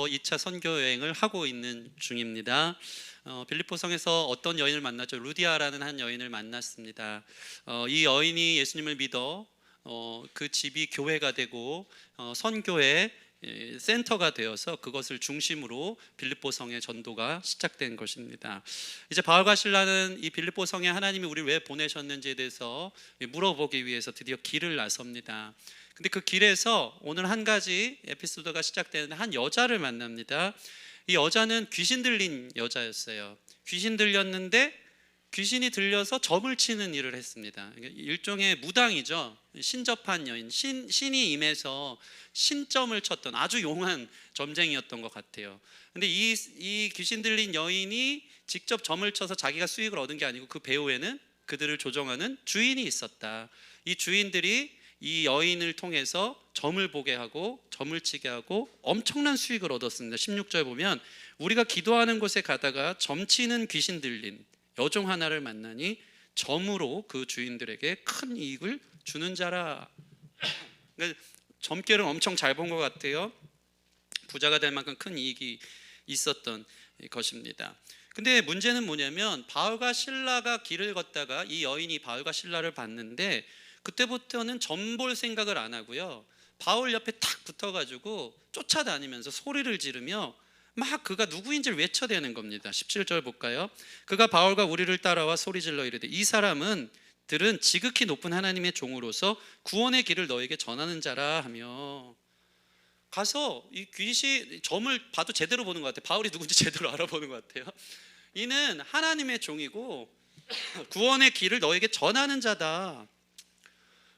2차 선교 여행을 하고 있는 중입니다. 빌립보성에서 어떤 여인을 만났죠? 루디아라는 한 여인을 만났습니다. 이 여인이 예수님을 믿어 그 집이 교회가 되고 선교의 센터가 되어서 그것을 중심으로 빌립보성의 전도가 시작된 것입니다. 이제 바울과 실라는 이 빌립보성에 하나님이 우리를 왜 보내셨는지에 대해서 물어보기 위해서 드디어 길을 나섭니다. 근데 그 길에서 오늘 한 가지 에피소드가 시작되는 한 여자를 만납니다. 이 여자는 귀신 들린 여자였어요. 귀신 들렸는데 귀신이 들려서 점을 치는 일을 했습니다. 일종의 무당이죠. 신접한 여인, 신이 임해서 신점을 쳤던 아주 용한 점쟁이였던 것 같아요. 근데 이 귀신 들린 여인이 직접 점을 쳐서 자기가 수익을 얻은 게 아니고 그 배후에는 그들을 조정하는 주인이 있었다. 이 주인들이 이 여인을 통해서 점을 보게 하고 점을 치게 하고 엄청난 수익을 얻었습니다. 16절 보면 우리가 기도하는 곳에 가다가 점치는 귀신 들린 여종 하나를 만나니 점으로 그 주인들에게 큰 이익을 주는 자라. 그러니까 점괘를 엄청 잘 본 것 같아요. 부자가 될 만큼 큰 이익이 있었던 것입니다. 근데 문제는 뭐냐면 바울과 실라가 길을 걷다가 이 여인이 바울과 실라를 봤는데 그때부터는 점 볼 생각을 안 하고요, 바울 옆에 탁 붙어가지고 쫓아다니면서 소리를 지르며 막 그가 누구인지를 외쳐대는 겁니다. 17절 볼까요? 그가 바울과 우리를 따라와 소리질러 이르되 이 사람은 들은 지극히 높은 하나님의 종으로서 구원의 길을 너에게 전하는 자라 하며, 가서 이 귀신 점을 봐도 제대로 보는 것 같아요. 바울이 누군지 제대로 알아보는 것 같아요. 이는 하나님의 종이고 구원의 길을 너에게 전하는 자다.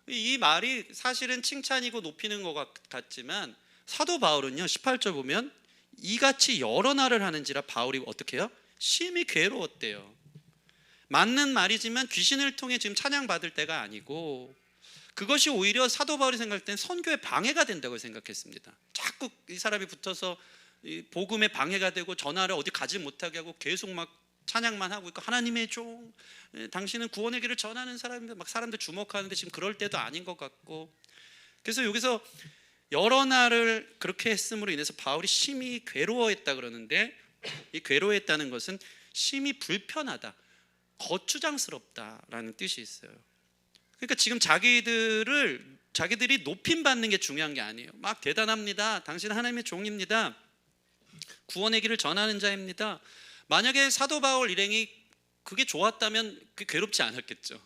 이 말이 사실은 칭찬이고 높이는 것 같지만 사도 바울은요 18절 보면 이같이 여러 날을 하는지라 바울이 어떻게 해요? 심히 괴로웠대요. 맞는 말이지만 귀신을 통해 지금 찬양받을 때가 아니고, 그것이 오히려 사도 바울이 생각할 때는 선교에 방해가 된다고 생각했습니다. 자꾸 이 사람이 붙어서 복음에 방해가 되고 전화를 어디 가지 못하게 하고 계속 막 찬양만 하고 있고, 하나님의 종, 당신은 구원의 길을 전하는 사람인데 막 사람들 주목하는데 지금 그럴 때도 아닌 것 같고, 그래서 여기서 여러 날을 그렇게 했음으로 인해서 바울이 심히 괴로워했다 그러는데, 이 괴로워했다는 것은 심히 불편하다, 거추장스럽다라는 뜻이 있어요. 그러니까 지금 자기들이 높임받는 게 중요한 게 아니에요. 막 대단합니다, 당신은 하나님의 종입니다, 구원의 길을 전하는 자입니다. 만약에 사도 바울 일행이 그게 좋았다면 괴롭지 않았겠죠.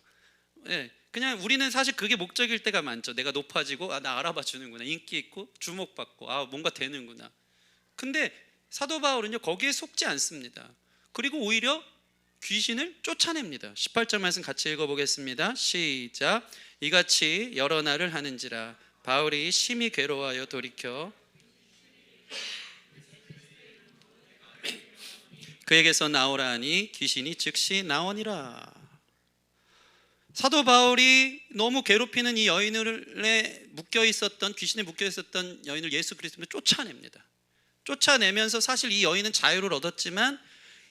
네, 그냥 우리는 사실 그게 목적일 때가 많죠. 내가 높아지고 나 알아봐 주는구나, 인기 있고 주목받고 뭔가 되는구나. 근데 사도 바울은요 거기에 속지 않습니다. 그리고 오히려 귀신을 쫓아냅니다. 18절 말씀 같이 읽어보겠습니다. 시작. 이같이 여러 날을 하는지라 바울이 심히 괴로워하여 돌이켜 그에게서 나오라 하니 귀신이 즉시 나오니라. 사도 바울이 너무 괴롭히는 이 여인을 묶여 있었던, 귀신에 묶여 있었던 여인을 예수 그리스도로 쫓아냅니다. 쫓아내면서 사실 이 여인은 자유를 얻었지만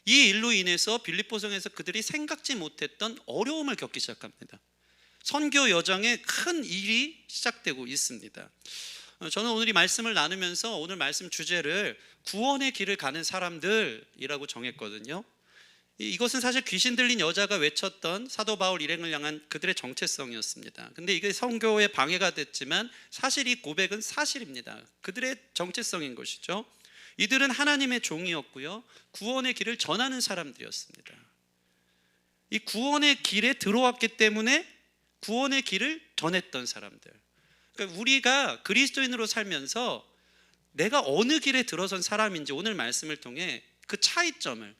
이 일로 인해서 빌립보성에서 그들이 생각지 못했던 어려움을 겪기 시작합니다. 선교 여정에 큰 일이 시작되고 있습니다. 저는 오늘 이 말씀을 나누면서 오늘 말씀 주제를 구원의 길을 가는 사람들이라고 정했거든요. 이것은 사실 귀신 들린 여자가 외쳤던 사도 바울 일행을 향한 그들의 정체성이었습니다. 근데 이게 선교에 방해가 됐지만 사실 이 고백은 사실입니다. 그들의 정체성인 것이죠. 이들은 하나님의 종이었고요, 구원의 길을 전하는 사람들이었습니다. 이 구원의 길에 들어왔기 때문에 구원의 길을 전했던 사람들. 그러니까 우리가 그리스도인으로 살면서 내가 어느 길에 들어선 사람인지 오늘 말씀을 통해 그 차이점을,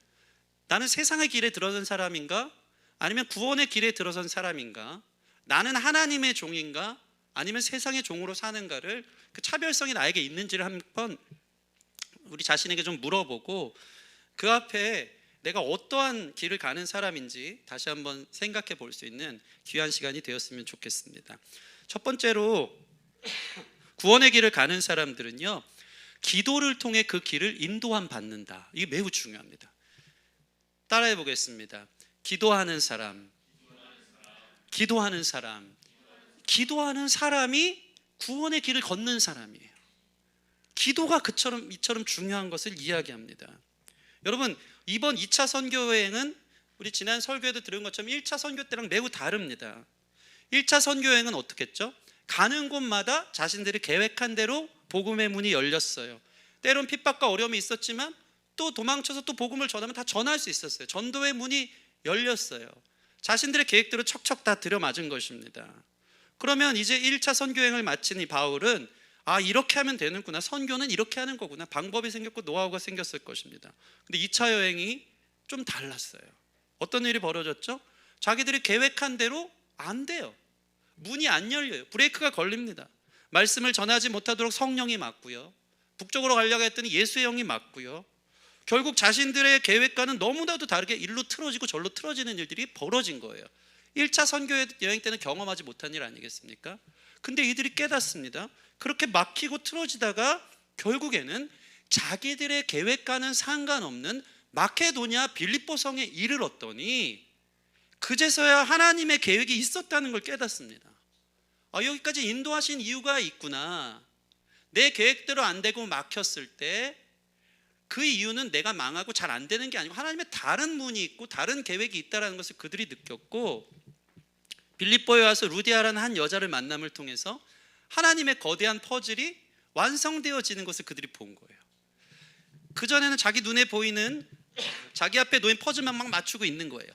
나는 세상의 길에 들어선 사람인가 아니면 구원의 길에 들어선 사람인가, 나는 하나님의 종인가 아니면 세상의 종으로 사는가를, 그 차별성이 나에게 있는지를 한번 우리 자신에게 좀 물어보고 그 앞에 내가 어떠한 길을 가는 사람인지 다시 한번 생각해 볼 수 있는 귀한 시간이 되었으면 좋겠습니다. 첫 번째로 구원의 길을 가는 사람들은요 기도를 통해 그 길을 인도함 받는다. 이게 매우 중요합니다. 따라해 보겠습니다. 기도하는 사람, 기도하는 사람, 기도하는 사람이 구원의 길을 걷는 사람이에요. 기도가 이처럼 중요한 것을 이야기합니다. 여러분, 이번 2차 선교 여행은 우리 지난 설교에도 들은 것처럼 1차 선교 때랑 매우 다릅니다. 1차 선교 여행은 어떻게 했죠? 가는 곳마다 자신들이 계획한 대로 복음의 문이 열렸어요. 때론 핍박과 어려움이 있었지만 또 도망쳐서 또 복음을 전하면 다 전할 수 있었어요. 전도의 문이 열렸어요. 자신들의 계획대로 척척 다 들여맞은 것입니다. 그러면 이제 1차 선교여행을 마친 이 바울은 이렇게 하면 되는구나, 선교는 이렇게 하는 거구나, 방법이 생겼고 노하우가 생겼을 것입니다. 근데 2차 여행이 좀 달랐어요. 어떤 일이 벌어졌죠? 자기들이 계획한 대로 안 돼요. 문이 안 열려요. 브레이크가 걸립니다. 말씀을 전하지 못하도록 성령이 막고요, 북쪽으로 가려고 했더니 예수의 영이 막고요, 결국 자신들의 계획과는 너무나도 다르게 일로 틀어지고 절로 틀어지는 일들이 벌어진 거예요. 1차 선교 여행 때는 경험하지 못한 일 아니겠습니까? 근데 이들이 깨닫습니다. 그렇게 막히고 틀어지다가 결국에는 자기들의 계획과는 상관없는 마케도냐 빌립보 성에 이르렀더니 그제서야 하나님의 계획이 있었다는 걸 깨닫습니다. 여기까지 인도하신 이유가 있구나. 내 계획대로 안 되고 막혔을 때 그 이유는 내가 망하고 잘 안 되는 게 아니고 하나님의 다른 문이 있고 다른 계획이 있다는 것을 그들이 느꼈고, 빌립보에 와서 루디아라는 한 여자를 만남을 통해서 하나님의 거대한 퍼즐이 완성되어지는 것을 그들이 본 거예요. 그전에는 자기 눈에 보이는 자기 앞에 놓인 퍼즐만 막 맞추고 있는 거예요.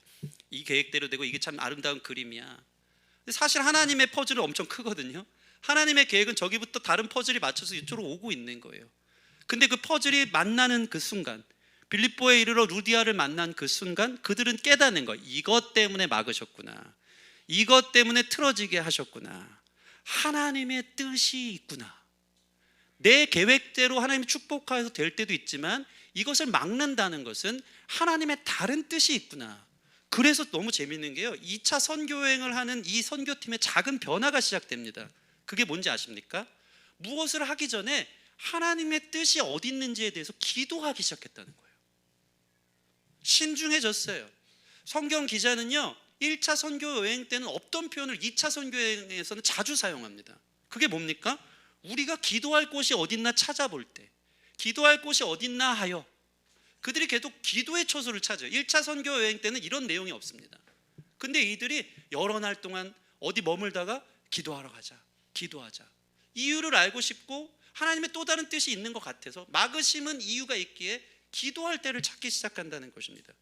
이 계획대로 되고 이게 참 아름다운 그림이야. 근데 사실 하나님의 퍼즐은 엄청 크거든요. 하나님의 계획은 저기부터 다른 퍼즐이 맞춰서 이쪽으로 오고 있는 거예요. 근데 그 퍼즐이 만나는 그 순간, 빌립보에 이르러 루디아를 만난 그 순간 그들은 깨닫는 거예요. 이것 때문에 막으셨구나, 이것 때문에 틀어지게 하셨구나, 하나님의 뜻이 있구나. 내 계획대로 하나님이 축복하여서 될 때도 있지만 이것을 막는다는 것은 하나님의 다른 뜻이 있구나. 그래서 너무 재밌는 게요, 2차 선교여행을 하는 이 선교팀의 작은 변화가 시작됩니다. 그게 뭔지 아십니까? 무엇을 하기 전에 하나님의 뜻이 어디 있는지에 대해서 기도하기 시작했다는 거예요. 신중해졌어요. 성경 기자는요, 1차 선교 여행 때는 없던 표현을 2차 선교 여행에서는 자주 사용합니다. 그게 뭡니까? 우리가 기도할 곳이 어딨나 찾아볼 때, 기도할 곳이 어딨나 하여 그들이 계속 기도의 처소를 찾아요. 1차 선교 여행 때는 이런 내용이 없습니다. 근데 이들이 여러 날 동안 어디 머물다가 기도하러 가자, 기도하자, 이유를 알고 싶고 하나님의 또 다른 뜻이 있는 것 같아서 막으심은 이유가 있기에 기도할 때를 찾기 시작한다는 것입니다.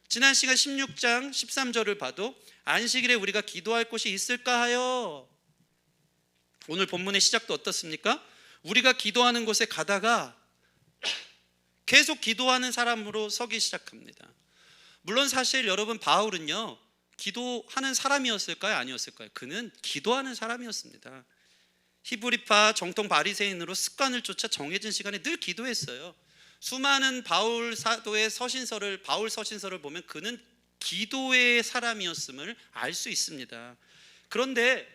지난 시간 16장 13절을 봐도 안식일에 우리가 기도할 곳이 있을까 하여, 오늘 본문의 시작도 어떻습니까? 우리가 기도하는 곳에 가다가 계속 기도하는 사람으로 서기 시작합니다. 물론 사실 여러분, 바울은요 기도하는 사람이었을까요? 아니었을까요? 그는 기도하는 사람이었습니다. 히브리파 정통 바리새인으로 습관을 쫓아 정해진 시간에 늘 기도했어요. 수많은 바울 사도의 서신서를, 바울 서신서를 보면 그는 기도의 사람이었음을 알 수 있습니다. 그런데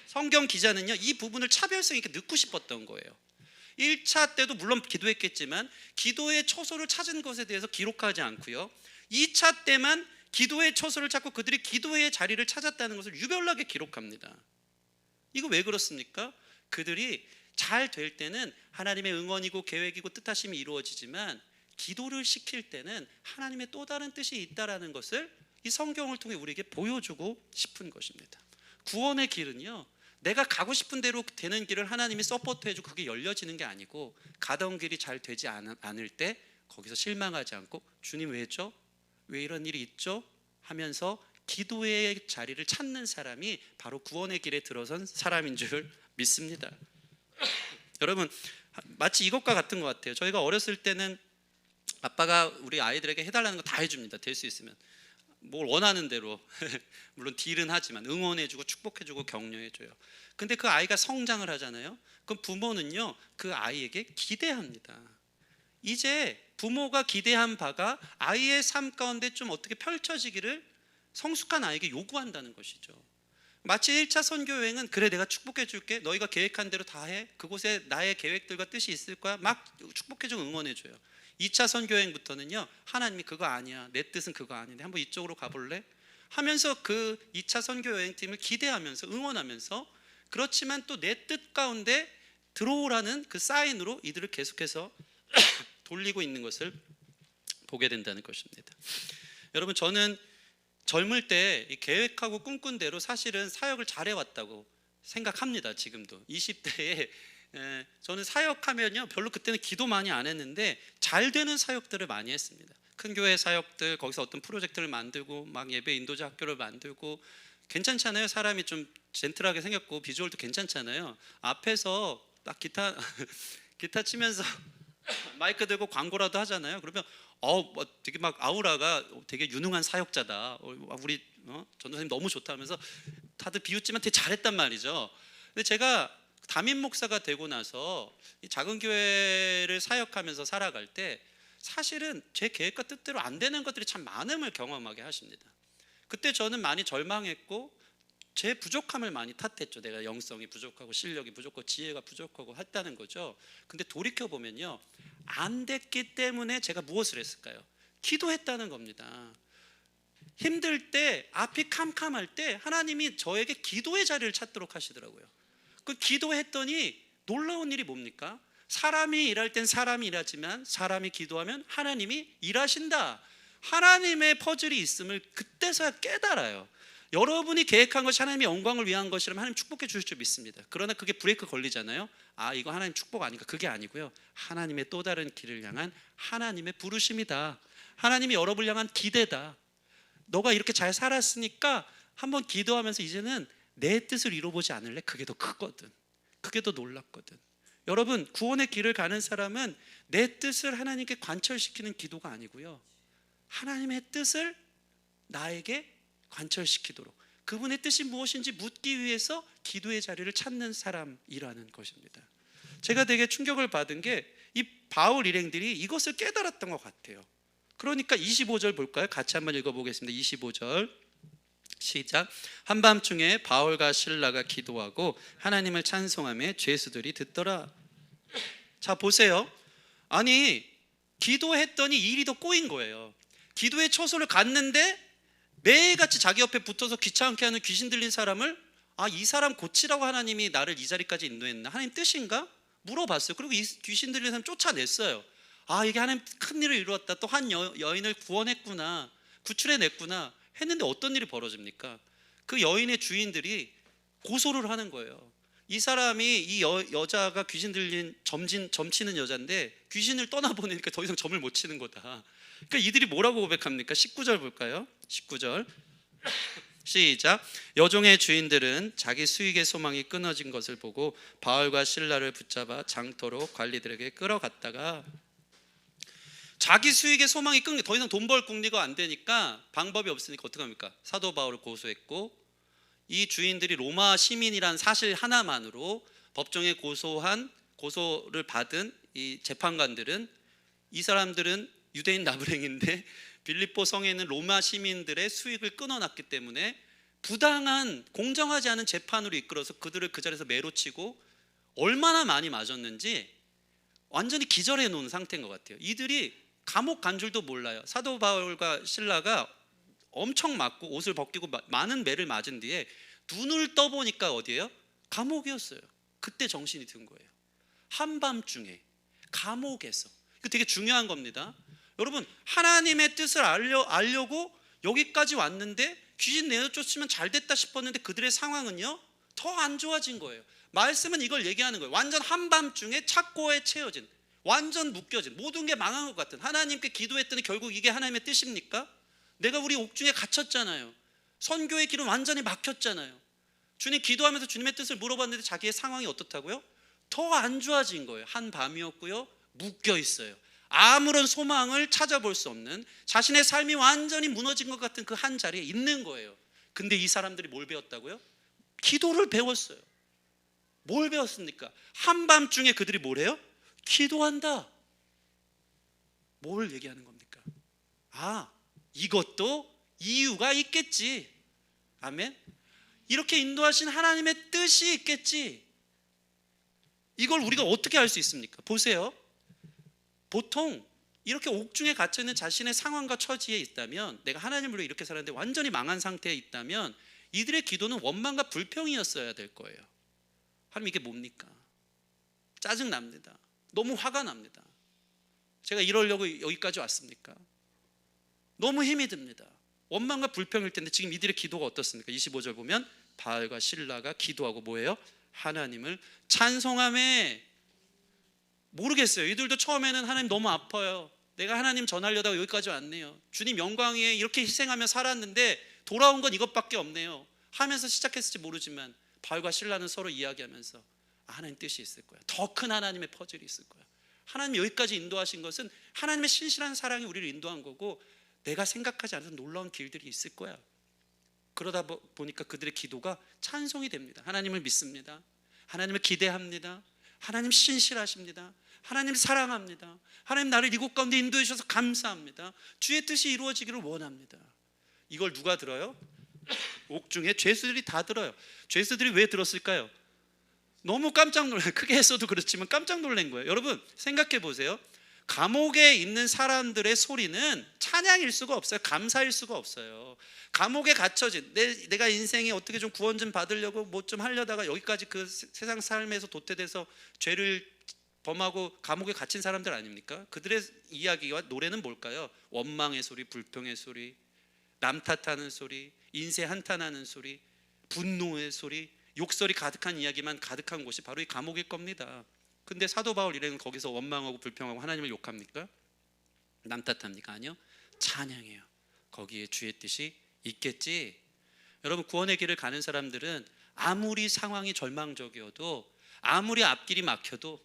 성경 기자는요 이 부분을 차별성 있게 넣고 싶었던 거예요. 1차 때도 물론 기도했겠지만 기도의 처소를 찾은 것에 대해서 기록하지 않고요, 2차 때만 기도의 처소를 찾고 그들이 기도의 자리를 찾았다는 것을 유별나게 기록합니다. 이거 왜 그렇습니까? 그들이 잘 될 때는 하나님의 응원이고 계획이고 뜻하심이 이루어지지만 기도를 시킬 때는 하나님의 또 다른 뜻이 있다라는 것을 이 성경을 통해 우리에게 보여주고 싶은 것입니다. 구원의 길은요, 내가 가고 싶은 대로 되는 길을 하나님이 서포트해주고 그게 열려지는 게 아니고, 가던 길이 잘 되지 않을 때 거기서 실망하지 않고 주님 왜죠? 왜 이런 일이 있죠? 하면서 기도의 자리를 찾는 사람이 바로 구원의 길에 들어선 사람인 줄 믿습니다. 여러분, 마치 이것과 같은 것 같아요. 저희가 어렸을 때는 아빠가 우리 아이들에게 해달라는 거 다 해줍니다. 될 수 있으면 뭘 원하는 대로 물론 딜은 하지만 응원해주고 축복해주고 격려해줘요. 근데 그 아이가 성장을 하잖아요. 그럼 부모는요 그 아이에게 기대합니다. 이제 부모가 기대한 바가 아이의 삶 가운데 좀 어떻게 펼쳐지기를 성숙한 아이에게 요구한다는 것이죠. 마치 1차 선교 여행은 그래 내가 축복해 줄게, 너희가 계획한 대로 다 해, 그곳에 나의 계획들과 뜻이 있을 거야, 막 축복해 주고 응원해 줘요. 2차 선교 여행부터는요 하나님이 그거 아니야, 내 뜻은 그거 아닌데 한번 이쪽으로 가볼래? 하면서 그 2차 선교 여행팀을 기대하면서 응원하면서, 그렇지만 또 내 뜻 가운데 들어오라는 그 사인으로 이들을 계속해서 돌리고 있는 것을 보게 된다는 것입니다. 여러분, 저는 젊을 때 계획하고 꿈꾼 대로 사실은 사역을 잘해왔다고 생각합니다. 지금도 20대에 저는 사역하면요, 별로 그때는 기도 많이 안 했는데 잘 되는 사역들을 많이 했습니다. 큰 교회 사역들, 거기서 어떤 프로젝트를 만들고 막 예배 인도자 학교를 만들고, 괜찮잖아요. 사람이 좀 젠틀하게 생겼고 비주얼도 괜찮잖아요. 앞에서 딱 기타 기타 치면서 마이크 들고 광고라도 하잖아요. 그러면 되게 막 아우라가 되게 유능한 사역자다, 우리 전도사님 너무 좋다 하면서 다들 비웃지만 되게 잘했단 말이죠. 근데 제가 담임 목사가 되고 나서 이 작은 교회를 사역하면서 살아갈 때 사실은 제 계획과 뜻대로 안 되는 것들이 참 많음을 경험하게 하십니다. 그때 저는 많이 절망했고 제 부족함을 많이 탓했죠. 내가 영성이 부족하고 실력이 부족하고 지혜가 부족하고 했다는 거죠. 근데 돌이켜보면요, 안 됐기 때문에 제가 무엇을 했을까요? 기도했다는 겁니다. 힘들 때, 앞이 캄캄할 때 하나님이 저에게 기도의 자리를 찾도록 하시더라고요. 그 기도했더니 놀라운 일이 뭡니까? 사람이 일할 땐 사람이 일하지만 사람이 기도하면 하나님이 일하신다. 하나님의 퍼즐이 있음을 그때서야 깨달아요. 여러분이 계획한 것이 하나님의 영광을 위한 것이라면 하나님 축복해 주실 줄 믿습니다. 그러나 그게 브레이크 걸리잖아요. 이거 하나님 축복 아닌가? 그게 아니고요, 하나님의 또 다른 길을 향한 하나님의 부르심이다. 하나님이 여러분을 향한 기대다. 너가 이렇게 잘 살았으니까 한번 기도하면서 이제는 내 뜻을 이루어보지 않을래? 그게 더 크거든. 그게 더 놀랍거든. 여러분, 구원의 길을 가는 사람은 내 뜻을 하나님께 관철시키는 기도가 아니고요, 하나님의 뜻을 나에게 관철시키도록, 그분의 뜻이 무엇인지 묻기 위해서 기도의 자리를 찾는 사람이라는 것입니다. 제가 되게 충격을 받은 게 이 바울 일행들이 이것을 깨달았던 것 같아요. 그러니까 25절 볼까요? 같이 한번 읽어보겠습니다. 25절 시작. 한밤중에 바울과 실라가 기도하고 하나님을 찬송하며 죄수들이 듣더라. 자, 보세요. 아니, 기도했더니 일이 더 꼬인 거예요. 기도의 처소를 갔는데 매일같이 자기 옆에 붙어서 귀찮게 하는 귀신 들린 사람을, 이 사람 고치라고 하나님이 나를 이 자리까지 인도했나? 하나님 뜻인가? 물어봤어요. 그리고 이 귀신 들린 사람 쫓아냈어요. 이게 하나님 큰 일을 이루었다, 또 한 여인을 구원했구나, 구출해냈구나 했는데 어떤 일이 벌어집니까? 그 여인의 주인들이 고소를 하는 거예요. 이 사람이, 이 여자가 귀신 들린 점치는 여자인데 귀신을 떠나보내니까 더 이상 점을 못 치는 거다. 그러니까 이들이 뭐라고 고백합니까? 19절 볼까요? 19절 시작. 여종의 주인들은 자기 수익의 소망이 끊어진 것을 보고 바울과 실라를 붙잡아 장터로 관리들에게 끌어갔다가, 자기 수익의 소망이 끊겨, 더 이상 돈 벌 궁리가 안 되니까 방법이 없으니까 어떻게 합니까? 사도 바울을 고소했고, 이 주인들이 로마 시민이란 사실 하나만으로 법정에 고소를 받은 이 재판관들은, 이 사람들은 유대인 나부랭인데 빌립보 성에 있는 로마 시민들의 수익을 끊어놨기 때문에 부당한, 공정하지 않은 재판으로 이끌어서 그들을 그 자리에서 매로치고 얼마나 많이 맞았는지 완전히 기절해 놓은 상태인 것 같아요. 이들이 감옥 간 줄도 몰라요. 사도 바울과 실라가 엄청 맞고 옷을 벗기고 많은 매를 맞은 뒤에 눈을 떠보니까 어디예요? 감옥이었어요. 그때 정신이 든 거예요. 한밤중에 감옥에서. 이거 되게 중요한 겁니다. 여러분, 하나님의 뜻을 알려고 여기까지 왔는데 귀신 내쫓으면 잘 됐다 싶었는데 그들의 상황은요, 더 안 좋아진 거예요. 말씀은 이걸 얘기하는 거예요. 완전 한밤중에 착고에 채워진, 완전 묶여진, 모든 게 망한 것 같은, 하나님께 기도했더니 결국 이게 하나님의 뜻입니까? 내가 우리 옥중에 갇혔잖아요. 선교의 길은 완전히 막혔잖아요. 주님 기도하면서 주님의 뜻을 물어봤는데 자기의 상황이 어떻다고요? 더 안 좋아진 거예요. 한밤이었고요, 묶여 있어요. 아무런 소망을 찾아볼 수 없는, 자신의 삶이 완전히 무너진 것 같은 그 한 자리에 있는 거예요. 근데 이 사람들이 뭘 배웠다고요? 기도를 배웠어요. 뭘 배웠습니까? 한밤중에 그들이 뭘 해요? 기도한다. 뭘 얘기하는 겁니까? 이것도 이유가 있겠지. 아멘. 이렇게 인도하신 하나님의 뜻이 있겠지. 이걸 우리가 어떻게 알 수 있습니까? 보세요. 보통 이렇게 옥중에 갇혀있는 자신의 상황과 처지에 있다면, 내가 하나님으로 이렇게 살았는데 완전히 망한 상태에 있다면 이들의 기도는 원망과 불평이었어야 될 거예요. 하나님, 이게 뭡니까? 짜증 납니다. 너무 화가 납니다. 제가 이러려고 여기까지 왔습니까? 너무 힘이 듭니다. 원망과 불평일 텐데 지금 이들의 기도가 어떻습니까? 25절 보면 바알과 실라가 기도하고 뭐예요? 하나님을 찬송하며. 모르겠어요. 이들도 처음에는 하나님 너무 아파요. 내가 하나님 전하려다가 여기까지 왔네요. 주님 영광 위에 이렇게 희생하며 살았는데 돌아온 건 이것밖에 없네요 하면서 시작했을지 모르지만 바알과 실라는 서로 이야기하면서 하나님 뜻이 있을 거야. 더 큰 하나님의 퍼즐이 있을 거야. 하나님 여기까지 인도하신 것은 하나님의 신실한 사랑이 우리를 인도한 거고 내가 생각하지 않은 놀라운 길들이 있을 거야. 그러다 보니까 그들의 기도가 찬송이 됩니다. 하나님을 믿습니다. 하나님을 기대합니다. 하나님 신실하십니다. 하나님 사랑합니다. 하나님 나를 이곳 가운데 인도해 주셔서 감사합니다. 주의 뜻이 이루어지기를 원합니다. 이걸 누가 들어요? 옥중에 죄수들이 다 들어요. 죄수들이 왜 들었을까요? 너무 깜짝 놀라요. 크게 했어도 그렇지만 깜짝 놀란 거예요. 여러분 생각해 보세요. 감옥에 있는 사람들의 소리는 찬양일 수가 없어요. 감사일 수가 없어요. 감옥에 갇혀진 내가 인생에 어떻게 좀 구원 좀 받으려고 뭐 좀 하려다가 여기까지 그 세상 삶에서 도태돼서 죄를 범하고 감옥에 갇힌 사람들 아닙니까? 그들의 이야기와 노래는 뭘까요? 원망의 소리, 불평의 소리, 남 탓하는 소리, 인세 한탄하는 소리, 분노의 소리, 욕설이 가득한 이야기만 가득한 곳이 바로 이 감옥일 겁니다. 근데 사도 바울 일행은 거기서 원망하고 불평하고 하나님을 욕합니까? 남 탓합니까? 아니요. 찬양해요. 거기에 주의 뜻이 있겠지. 여러분 구원의 길을 가는 사람들은 아무리 상황이 절망적이어도 아무리 앞길이 막혀도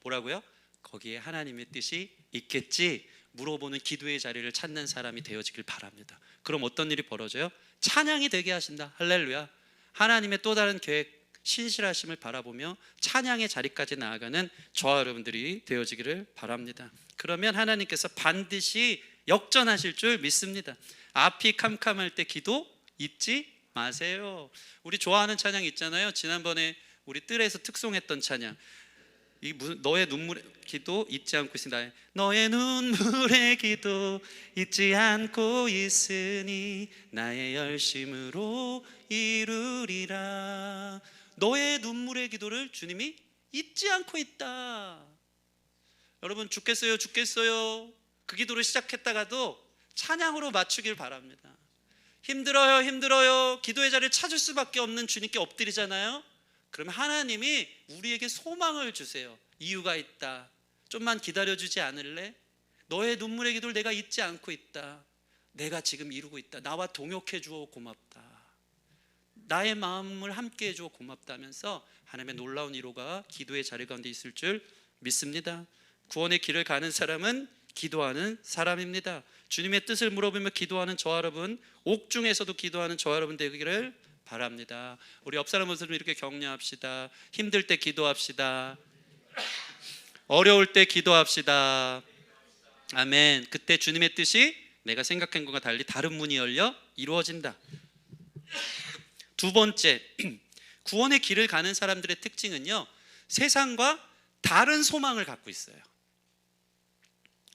뭐라고요? 거기에 하나님의 뜻이 있겠지 물어보는 기도의 자리를 찾는 사람이 되어지길 바랍니다. 그럼 어떤 일이 벌어져요? 찬양이 되게 하신다. 할렐루야. 하나님의 또 다른 계획 신실하심을 바라보며 찬양의 자리까지 나아가는 저와 여러분들이 되어지기를 바랍니다. 그러면 하나님께서 반드시 역전하실 줄 믿습니다. 앞이 캄캄할 때 기도 잊지 마세요. 우리 좋아하는 찬양 있잖아요. 지난번에 우리 뜰에서 특송했던 찬양, 너의 눈물의 기도 잊지 않고 있으니 너의 눈물의 기도 잊지 않고 있으니 나의 열심으로 이루리라. 너의 눈물의 기도를 주님이 잊지 않고 있다. 여러분 죽겠어요 죽겠어요 그 기도를 시작했다가도 찬양으로 맞추길 바랍니다. 힘들어요 힘들어요 기도의 자리를 찾을 수밖에 없는 주님께 엎드리잖아요. 그러면 하나님이 우리에게 소망을 주세요. 이유가 있다. 좀만 기다려주지 않을래? 너의 눈물의 기도를 내가 잊지 않고 있다. 내가 지금 이루고 있다. 나와 동역해 주어 고맙다. 나의 마음을 함께 해주어 고맙다면서 하나님의 놀라운 위로가 기도의 자리 가운데 있을 줄 믿습니다. 구원의 길을 가는 사람은 기도하는 사람입니다. 주님의 뜻을 물어보며 기도하는 저와 여러분, 옥중에서도 기도하는 저와 여러분 되기를 바랍니다. 우리 옆 사람들은 이렇게 격려합시다. 힘들 때 기도합시다. 어려울 때 기도합시다. 아멘. 그때 주님의 뜻이 내가 생각한 것과 달리 다른 문이 열려 이루어진다. 두 번째, 구원의 길을 가는 사람들의 특징은요, 세상과 다른 소망을 갖고 있어요.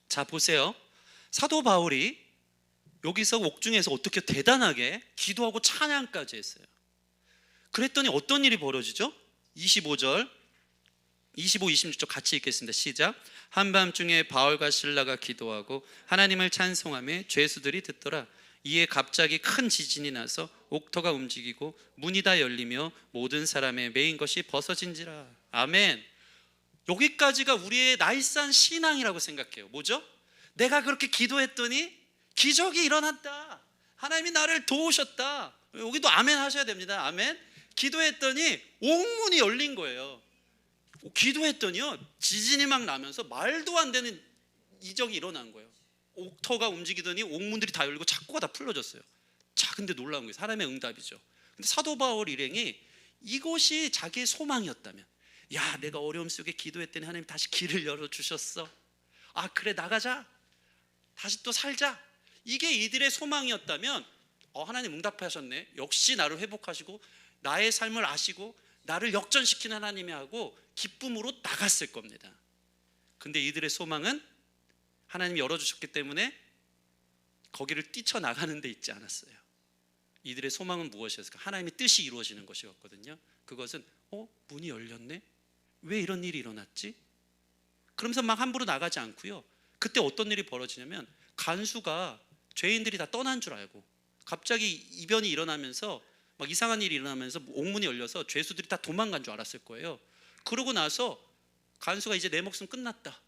자 보세요. 사도 바울이 여기서 옥중에서 어떻게 대단하게 기도하고 찬양까지 했어요. 그랬더니 어떤 일이 벌어지죠? 25절 25, 26절 같이 읽겠습니다. 시작. 한밤중에 바울과 실라가 기도하고 하나님을 찬송하며 죄수들이 듣더라. 이에 갑자기 큰 지진이 나서 옥터가 움직이고 문이 다 열리며 모든 사람의 매인 것이 벗어진지라. 아멘. 여기까지가 우리의 나이스한 신앙이라고 생각해요. 뭐죠? 내가 그렇게 기도했더니 기적이 일어났다. 하나님이 나를 도우셨다. 여기도 아멘 하셔야 됩니다. 아멘. 기도했더니 옥문이 열린 거예요. 기도했더니요 지진이 막 나면서 말도 안 되는 이적이 일어난 거예요. 옥터가 움직이더니 옥문들이 다 열리고 창고가 다 풀려졌어요. 자, 근데 놀라운 거예요. 사람의 응답이죠. 근데 사도 바울 일행이 이것이 자기의 소망이었다면, 야, 내가 어려움 속에 기도했더니 하나님 다시 길을 열어주셨어. 아, 그래, 나가자. 다시 또 살자. 이게 이들의 소망이었다면, 하나님 응답하셨네. 역시 나를 회복하시고 나의 삶을 아시고 나를 역전시키는 하나님이 하고 기쁨으로 나갔을 겁니다. 근데 이들의 소망은 하나님이 열어주셨기 때문에 거기를 뛰쳐나가는 데 있지 않았어요. 이들의 소망은 무엇이었을까? 하나님의 뜻이 이루어지는 것이었거든요. 그것은 문이 열렸네? 왜 이런 일이 일어났지? 그러면서 막 함부로 나가지 않고요. 그때 어떤 일이 벌어지냐면 간수가 죄인들이 다 떠난 줄 알고 갑자기 이변이 일어나면서 막 이상한 일이 일어나면서 옥문이 열려서 죄수들이 다 도망간 줄 알았을 거예요. 그러고 나서 간수가 이제 내 목숨 끝났다,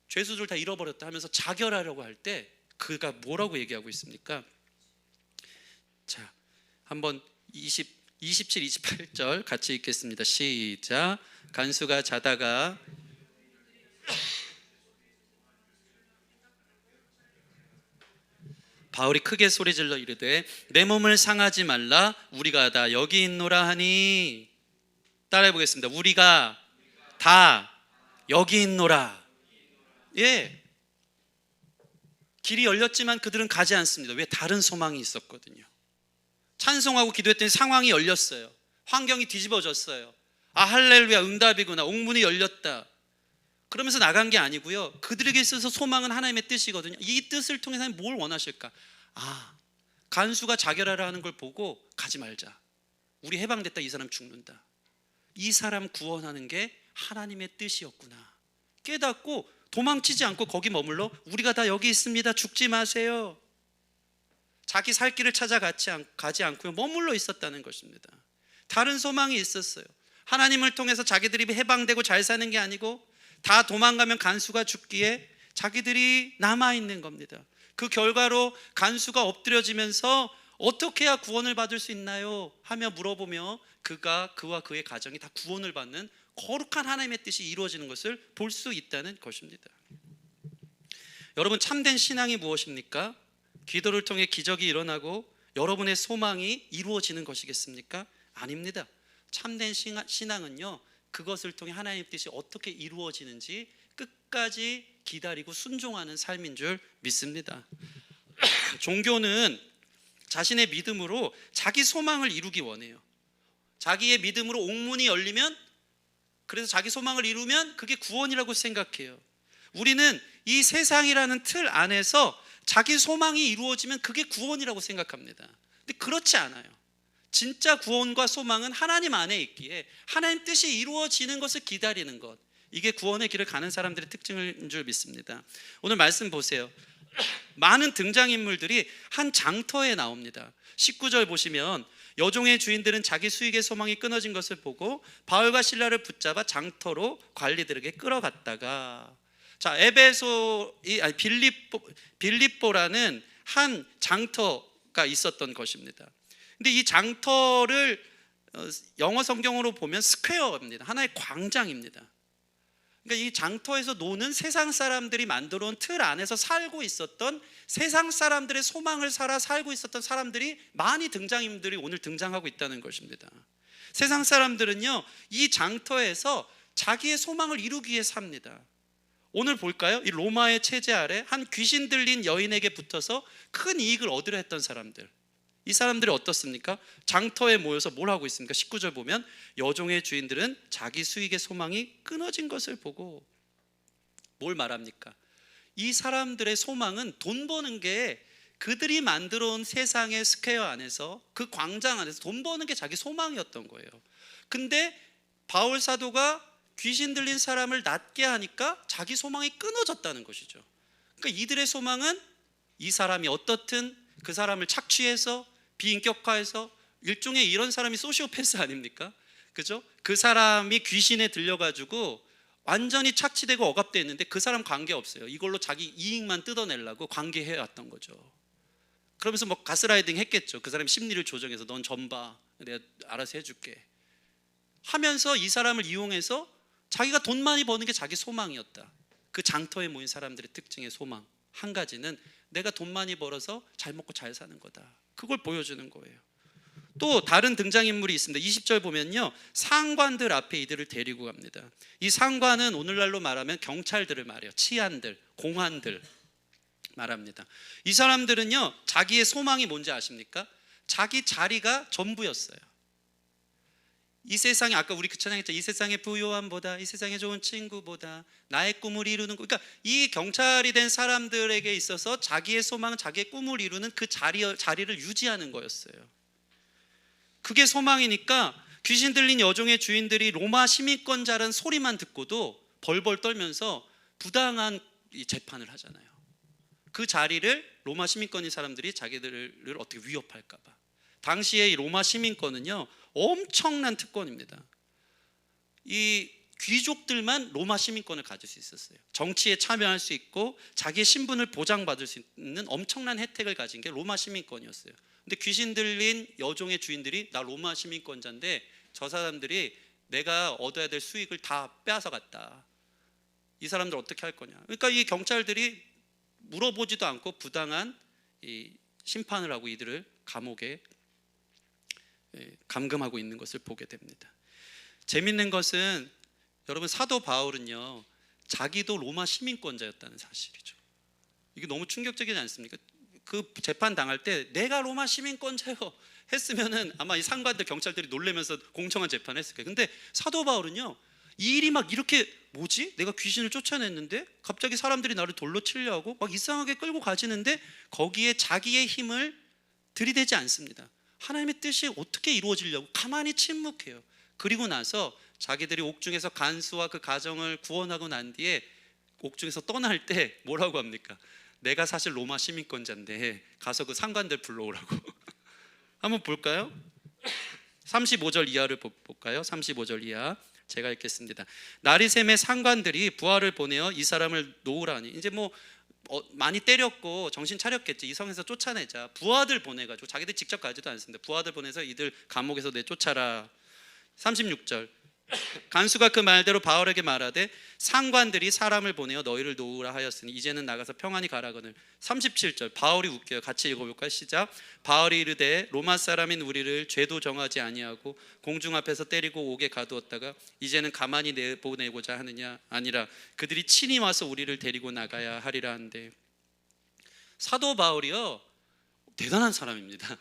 죄수들 다 잃어버렸다 하면서 자결하려고 할 때 그가 뭐라고 얘기하고 있습니까? 자, 한번 27, 28절 같이 읽겠습니다. 시작. 간수가 자다가 바울이 크게 소리질러 이르되 내 몸을 상하지 말라, 우리가 다 여기 있노라 하니. 따라해 보겠습니다. 우리가 다 여기 있노라. 예, 길이 열렸지만 그들은 가지 않습니다. 왜? 다른 소망이 있었거든요. 찬송하고 기도했더니 상황이 열렸어요. 환경이 뒤집어졌어요. 아, 할렐루야, 응답이구나, 옥문이 열렸다. 그러면서 나간 게 아니고요, 그들에게 있어서 소망은 하나님의 뜻이거든요. 이 뜻을 통해서 하나님 뭘 원하실까? 아, 간수가 자결하라 하는 걸 보고 가지 말자, 우리 해방됐다, 이 사람 죽는다, 이 사람 구원하는 게 하나님의 뜻이었구나 깨닫고 도망치지 않고 거기 머물러 우리가 다 여기 있습니다, 죽지 마세요, 자기 살 길을 찾아 가지 않고요, 머물러 있었다는 것입니다. 다른 소망이 있었어요. 하나님을 통해서 자기들이 해방되고 잘 사는 게 아니고 다 도망가면 간수가 죽기에 자기들이 남아있는 겁니다. 그 결과로 간수가 엎드려지면서 어떻게 해야 구원을 받을 수 있나요? 하며 물어보며 그와 그의 가정이 다 구원을 받는 거룩한 하나님의 뜻이 이루어지는 것을 볼 수 있다는 것입니다. 여러분, 참된 신앙이 무엇입니까? 기도를 통해 기적이 일어나고 여러분의 소망이 이루어지는 것이겠습니까? 아닙니다. 참된 신앙은요, 그것을 통해 하나님의 뜻이 어떻게 이루어지는지 끝까지 기다리고 순종하는 삶인 줄 믿습니다. 종교는 자신의 믿음으로 자기 소망을 이루기 원해요. 자기의 믿음으로 옥문이 열리면, 그래서 자기 소망을 이루면 그게 구원이라고 생각해요. 우리는 이 세상이라는 틀 안에서 자기 소망이 이루어지면 그게 구원이라고 생각합니다. 근데 그렇지 않아요. 진짜 구원과 소망은 하나님 안에 있기에 하나님 뜻이 이루어지는 것을 기다리는 것, 이게 구원의 길을 가는 사람들의 특징인 줄 믿습니다. 오늘 말씀 보세요. 많은 등장인물들이 한 장터에 나옵니다. 19절 보시면 여종의 주인들은 자기 수익의 소망이 끊어진 것을 보고 바울과 실라를 붙잡아 장터로 관리들에게 끌어갔다가, 자, 빌립보라는 한 장터가 있었던 것입니다. 근데 이 장터를 영어 성경으로 보면 스퀘어입니다. 하나의 광장입니다. 그러니까 이 장터에서 노는 세상 사람들이 만들어 온 틀 안에서 살고 있었던, 세상 사람들의 소망을 살아 살고 있었던 사람들이, 많이 등장인물들이 오늘 등장하고 있다는 것입니다. 세상 사람들은요, 이 장터에서 자기의 소망을 이루기 위해 삽니다. 오늘 볼까요? 이 로마의 체제 아래 한 귀신 들린 여인에게 붙어서 큰 이익을 얻으려 했던 사람들, 이 사람들이 어떻습니까? 장터에 모여서 뭘 하고 있습니까? 19절 보면 여종의 주인들은 자기 수익의 소망이 끊어진 것을 보고, 뭘 말합니까? 이 사람들의 소망은 돈 버는 게, 그들이 만들어 온 세상의 스퀘어 안에서, 그 광장 안에서 돈 버는 게 자기 소망이었던 거예요. 근데 바울 사도가 귀신 들린 사람을 낫게 하니까 자기 소망이 끊어졌다는 것이죠. 그러니까 이들의 소망은 이 사람이 어떻든 그 사람을 착취해서 비인격화해서, 일종의 이런 사람이 소시오패스 아닙니까? 그죠? 그 사람이 귀신에 들려가지고 완전히 착취되고 억압됐는데 그 사람 관계없어요. 이걸로 자기 이익만 뜯어내려고 관계해왔던 거죠. 그러면서 뭐 가스라이팅 했겠죠. 그 사람이 심리를 조정해서 넌 전봐, 내가 알아서 해줄게 하면서 이 사람을 이용해서 자기가 돈 많이 버는 게 자기 소망이었다. 그 장터에 모인 사람들의 특징의 소망 한 가지는 내가 돈 많이 벌어서 잘 먹고 잘 사는 거다. 그걸 보여주는 거예요. 또 다른 등장인물이 있습니다. 20절 보면요, 상관들 앞에 이들을 데리고 갑니다. 이 상관은 오늘날로 말하면 경찰들을 말해요. 치안들, 공안들 말합니다. 이 사람들은요, 자기의 소망이 뭔지 아십니까? 자기 자리가 전부였어요. 이 세상에, 아까 우리 그 찬양했죠. 이 세상의 부요함보다, 이 세상의 좋은 친구보다 나의 꿈을 이루는 것. 그러니까 이 경찰이 된 사람들에게 있어서 자기의 소망, 자기의 꿈을 이루는 그 자리를 유지하는 거였어요. 그게 소망이니까 귀신 들린 여종의 주인들이 로마 시민권자라는 소리만 듣고도 벌벌 떨면서 부당한 이 재판을 하잖아요. 그 자리를 로마 시민권인 사람들이 자기들을 어떻게 위협할까 봐. 당시에 이 로마 시민권은요 엄청난 특권입니다. 이 귀족들만 로마 시민권을 가질 수 있었어요. 정치에 참여할 수 있고 자기의 신분을 보장받을 수 있는 엄청난 혜택을 가진 게 로마 시민권이었어요. 근데 귀신 들린 여종의 주인들이 나 로마 시민권자인데 저 사람들이 내가 얻어야 될 수익을 다 빼앗아갔다. 이 사람들 어떻게 할 거냐. 그러니까 이 경찰들이 물어보지도 않고 부당한 이 심판을 하고 이들을 감옥에 감금하고 있는 것을 보게 됩니다. 재밌는 것은 여러분 사도 바울은요 자기도 로마 시민권자였다는 사실이죠. 이게 너무 충격적이지 않습니까? 그 재판 당할 때 내가 로마 시민권자요 했으면은 아마 이 상관들 경찰들이 놀래면서 공정한 재판을 했을 거예요. 근데 사도 바울은요 이 일이 막 이렇게 뭐지? 내가 귀신을 쫓아냈는데 갑자기 사람들이 나를 돌로 치려고 막 이상하게 끌고 가지는데 거기에 자기의 힘을 들이대지 않습니다. 하나님의 뜻이 어떻게 이루어지려고 가만히 침묵해요. 그리고 나서 자기들이 옥중에서 간수와 그 가정을 구원하고 난 뒤에 옥중에서 떠날 때 뭐라고 합니까? 내가 사실 로마 시민권자인데 가서 그 상관들 불러오라고. 한번 볼까요? 35절 이하를 볼까요? 35절 이하 제가 읽겠습니다. 나리샘의 상관들이 부하를 보내어 이 사람을 놓으라니. 이제 뭐 많이 때렸고 정신 차렸겠지. 이 성에서 쫓아내자. 부하들 보내가지고 자기들 직접 가지도 않습니다. 부하들 보내서 이들 감옥에서 내쫓아라. 36절 간수가 그 말대로 바울에게 말하되 상관들이 사람을 보내어 너희를 놓으라 하였으니 이제는 나가서 평안히 가라거늘. 37절 바울이 웃겨요. 같이 읽어볼까요? 시작. 바울이 이르되 로마 사람인 우리를 죄도 정하지 아니하고 공중 앞에서 때리고 옥에 가두었다가 이제는 가만히 내보내고자 하느냐. 아니라 그들이 친히 와서 우리를 데리고 나가야 하리라 한데. 사도 바울이요 대단한 사람입니다.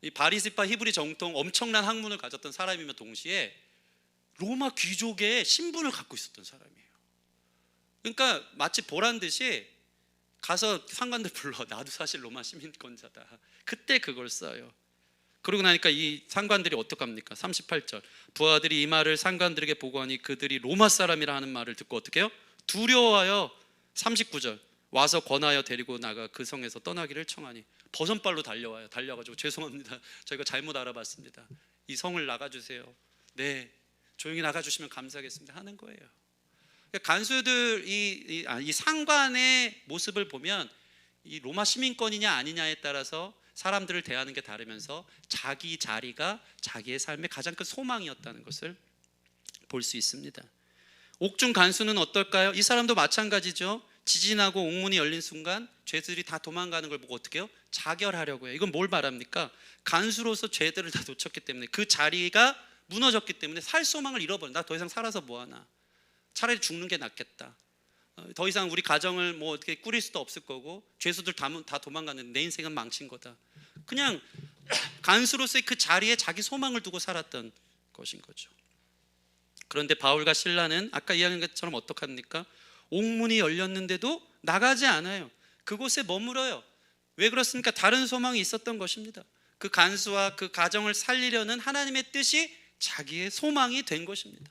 이 바리시파 히브리 정통 엄청난 학문을 가졌던 사람이며 동시에 로마 귀족의 신분을 갖고 있었던 사람이에요. 그러니까 마치 보란 듯이 가서 상관들 불러. 나도 사실 로마 시민권자다. 그때 그걸 써요. 그러고 나니까 이 상관들이 어떡합니까? 38절 부하들이 이 말을 상관들에게 보고하니 그들이 로마 사람이라 하는 말을 듣고 어떻게 해요? 두려워하여. 39절 와서 권하여 데리고 나가 그 성에서 떠나기를 청하니. 버선발로 달려와요. 달려가지고 죄송합니다. 저희가 잘못 알아봤습니다. 이 성을 나가주세요. 네, 조용히 나가주시면 감사하겠습니다 하는 거예요. 간수들 이 상관의 모습을 보면 이 로마 시민권이냐 아니냐에 따라서 사람들을 대하는 게 다르면서 자기 자리가 자기의 삶의 가장 큰 소망이었다는 것을 볼 수 있습니다. 옥중 간수는 어떨까요? 이 사람도 마찬가지죠. 지진하고 옥문이 열린 순간 죄들이 다 도망가는 걸 보고 어떻게 해요? 자결하려고 해요. 이건 뭘 말합니까? 간수로서 죄들을 다 놓쳤기 때문에 그 자리가 무너졌기 때문에 살 소망을 잃어버려. 나 더 이상 살아서 뭐하나. 차라리 죽는 게 낫겠다. 더 이상 우리 가정을 뭐 어떻게 꾸릴 수도 없을 거고 죄수들 다 도망가는데 내 인생은 망친 거다. 그냥 간수로서의 그 자리에 자기 소망을 두고 살았던 것인 거죠. 그런데 바울과 실라는 아까 이야기한 것처럼 어떡합니까? 옥문이 열렸는데도 나가지 않아요. 그곳에 머물어요. 왜 그렇습니까? 다른 소망이 있었던 것입니다. 그 간수와 그 가정을 살리려는 하나님의 뜻이 자기의 소망이 된 것입니다.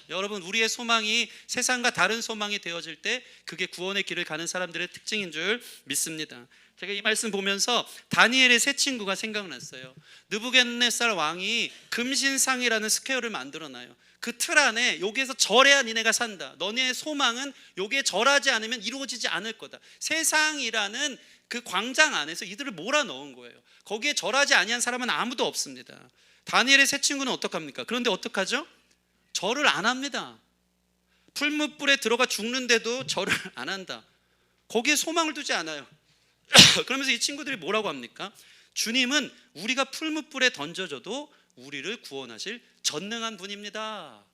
여러분, 우리의 소망이 세상과 다른 소망이 되어질 때 그게 구원의 길을 가는 사람들의 특징인 줄 믿습니다. 제가 이 말씀 보면서 다니엘의 세 친구가 생각났어요. 느부갓네살 왕이 금신상이라는 스퀘어를 만들어놔요. 그 틀 안에 여기에서 절해야 니네가 산다. 너네의 소망은 여기에 절하지 않으면 이루어지지 않을 거다. 세상이라는 그 광장 안에서 이들을 몰아넣은 거예요. 거기에 절하지 아니한 사람은 아무도 없습니다. 다니엘의 세 친구는 어떡합니까? 그런데 어떡하죠? 절을 안 합니다. 풀무불에 들어가 죽는데도 절을 안 한다. 거기에 소망을 두지 않아요. 그러면서 이 친구들이 뭐라고 합니까? 주님은 우리가 풀무불에 던져져도 우리를 구원하실 전능한 분입니다.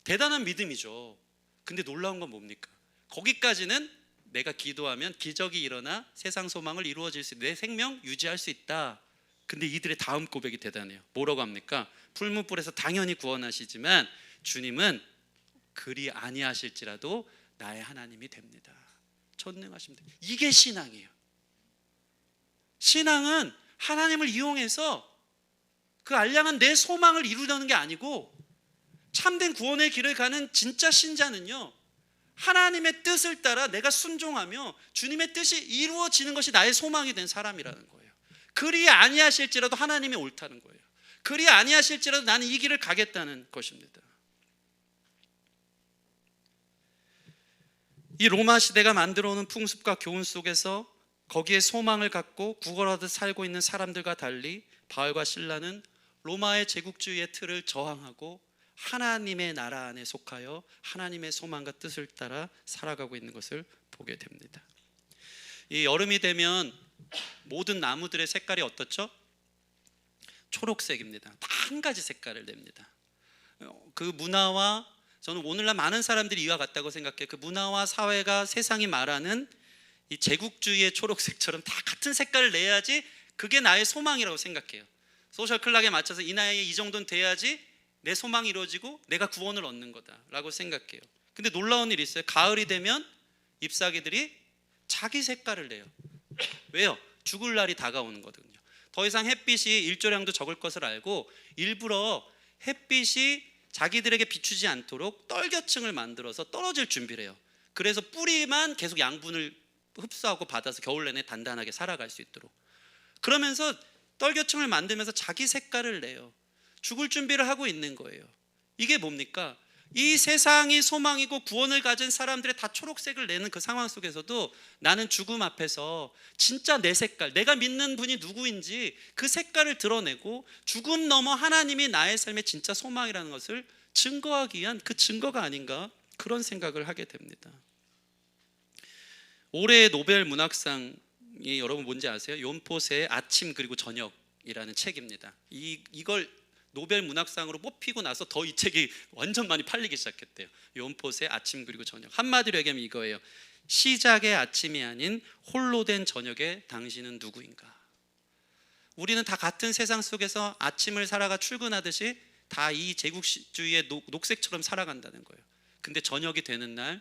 대단한 믿음이죠. 근데 놀라운 건 뭡니까? 거기까지는 내가 기도하면 기적이 일어나 세상 소망을 이루어질 수, 내 생명 유지할 수 있다. 근데 이들의 다음 고백이 대단해요. 뭐라고 합니까? 풀무불에서 당연히 구원하시지만 주님은 그리 아니하실지라도 나의 하나님이 됩니다. 전능하십니다. 이게 신앙이에요. 신앙은 하나님을 이용해서 그 알량한 내 소망을 이루려는 게 아니고, 참된 구원의 길을 가는 진짜 신자는요, 하나님의 뜻을 따라 내가 순종하며 주님의 뜻이 이루어지는 것이 나의 소망이 된 사람이라는 거예요. 그리 아니하실지라도 하나님이 옳다는 거예요. 그리 아니하실지라도 나는 이 길을 가겠다는 것입니다. 이 로마 시대가 만들어 오는 풍습과 교훈 속에서 거기에 소망을 갖고 구걸하듯 살고 있는 사람들과 달리 바울과 실라는 로마의 제국주의의 틀을 저항하고 하나님의 나라 안에 속하여 하나님의 소망과 뜻을 따라 살아가고 있는 것을 보게 됩니다. 이 여름이 되면 모든 나무들의 색깔이 어떻죠? 초록색입니다. 다 한 가지 색깔을 냅니다. 그 문화와, 저는 오늘날 많은 사람들이 이와 같다고 생각해요. 그 문화와 사회가 세상이 말하는 이 제국주의의 초록색처럼 다 같은 색깔을 내야지 그게 나의 소망이라고 생각해요. 소셜 클락에 맞춰서 이 나이에 이 정도는 돼야지 내 소망이 이루어지고 내가 구원을 얻는 거다라고 생각해요. 근데 놀라운 일이 있어요. 가을이 되면 잎사귀들이 자기 색깔을 내요. 왜요? 죽을 날이 다가오는 거거든요. 더 이상 햇빛이 일조량도 적을 것을 알고 일부러 햇빛이 자기들에게 비추지 않도록 떨겨층을 만들어서 떨어질 준비를 해요. 그래서 뿌리만 계속 양분을 흡수하고 받아서 겨울 내내 단단하게 살아갈 수 있도록. 그러면서 떨겨층을 만들면서 자기 색깔을 내요. 죽을 준비를 하고 있는 거예요. 이게 뭡니까? 이 세상이 소망이고 구원을 가진 사람들의 다 초록색을 내는 그 상황 속에서도 나는 죽음 앞에서 진짜 내 색깔, 내가 믿는 분이 누구인지 그 색깔을 드러내고 죽음 넘어 하나님이 나의 삶의 진짜 소망이라는 것을 증거하기 위한 그 증거가 아닌가, 그런 생각을 하게 됩니다. 올해의 노벨 문학상이 여러분 뭔지 아세요? 욘포세의 아침 그리고 저녁이라는 책입니다. 이걸 노벨 문학상으로 뽑히고 나서 더 이 책이 완전 많이 팔리기 시작했대요. 욘포세의 아침 그리고 저녁. 한마디로 얘기하면 이거예요. 시작의 아침이 아닌 홀로 된 저녁에 당신은 누구인가? 우리는 다 같은 세상 속에서 아침을 살아가 출근하듯이 다 이 제국주의의 녹색처럼 살아간다는 거예요. 근데 저녁이 되는 날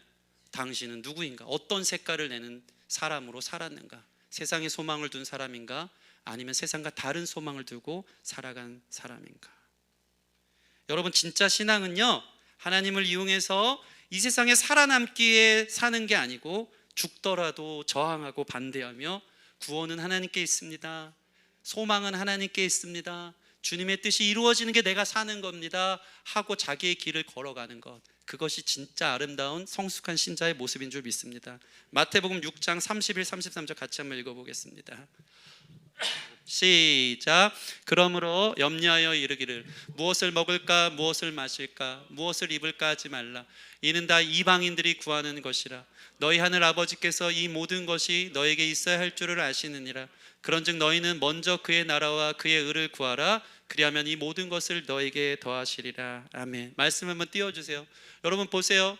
당신은 누구인가? 어떤 색깔을 내는 사람으로 살았는가? 세상에 소망을 둔 사람인가? 아니면 세상과 다른 소망을 두고 살아간 사람인가? 여러분, 진짜 신앙은요, 하나님을 이용해서 이 세상에 살아남기에 사는 게 아니고 죽더라도 저항하고 반대하며 구원은 하나님께 있습니다. 소망은 하나님께 있습니다. 주님의 뜻이 이루어지는 게 내가 사는 겁니다 하고 자기의 길을 걸어가는 것, 그것이 진짜 아름다운 성숙한 신자의 모습인 줄 믿습니다. 마태복음 6장 31, 33절 같이 한번 읽어보겠습니다. 시작. 그러므로 염려하여 이르기를 무엇을 먹을까 무엇을 마실까 무엇을 입을까 하지 말라. 이는 다 이방인들이 구하는 것이라. 너희 하늘 아버지께서 이 모든 것이 너에게 있어야 할 줄을 아시느니라. 그런즉 너희는 먼저 그의 나라와 그의 의를 구하라. 그리하면 이 모든 것을 너에게 더하시리라. 아멘. 말씀 한번 띄워주세요. 여러분 보세요.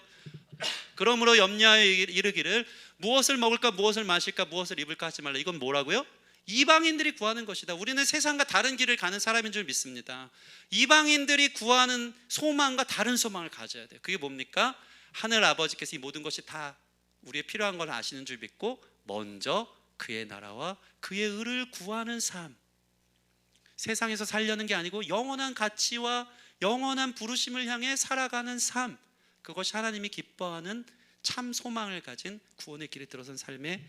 그러므로 염려하여 이르기를 무엇을 먹을까 무엇을 마실까 무엇을 입을까 하지 말라. 이건 뭐라고요? 이방인들이 구하는 것이다. 우리는 세상과 다른 길을 가는 사람인 줄 믿습니다. 이방인들이 구하는 소망과 다른 소망을 가져야 돼요. 그게 뭡니까? 하늘 아버지께서 이 모든 것이 다 우리의 필요한 걸 아시는 줄 믿고 먼저 그의 나라와 그의 의를 구하는 삶. 세상에서 살려는 게 아니고 영원한 가치와 영원한 부르심을 향해 살아가는 삶. 그것이 하나님이 기뻐하는 참 소망을 가진 구원의 길에 들어선 삶의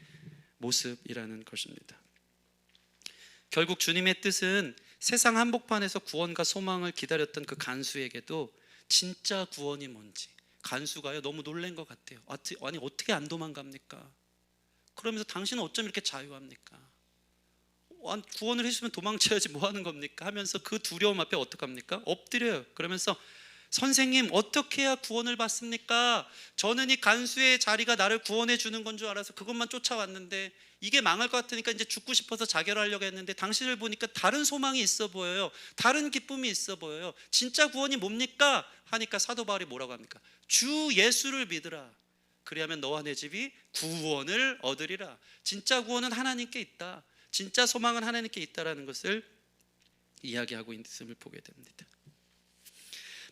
모습이라는 것입니다. 결국 주님의 뜻은 세상 한복판에서 구원과 소망을 기다렸던 그 간수에게도 진짜 구원이 뭔지, 간수가요 너무 놀란 것 같아요. 아니 어떻게 안 도망갑니까? 그러면서 당신은 어쩜 이렇게 자유합니까? 구원을 해주시면 도망쳐야지 뭐 하는 겁니까? 하면서 그 두려움 앞에 어떡합니까? 엎드려요. 그러면서 선생님 어떻게 해야 구원을 받습니까? 저는 이 간수의 자리가 나를 구원해 주는 건 줄 알아서 그것만 쫓아왔는데 이게 망할 것 같으니까 이제 죽고 싶어서 자결하려고 했는데 당신을 보니까 다른 소망이 있어 보여요. 다른 기쁨이 있어 보여요. 진짜 구원이 뭡니까? 하니까 사도 바울이 뭐라고 합니까? 주 예수를 믿으라. 그리하면 너와 내 집이 구원을 얻으리라. 진짜 구원은 하나님께 있다. 진짜 소망은 하나님께 있다라는 것을 이야기하고 있음을 보게 됩니다.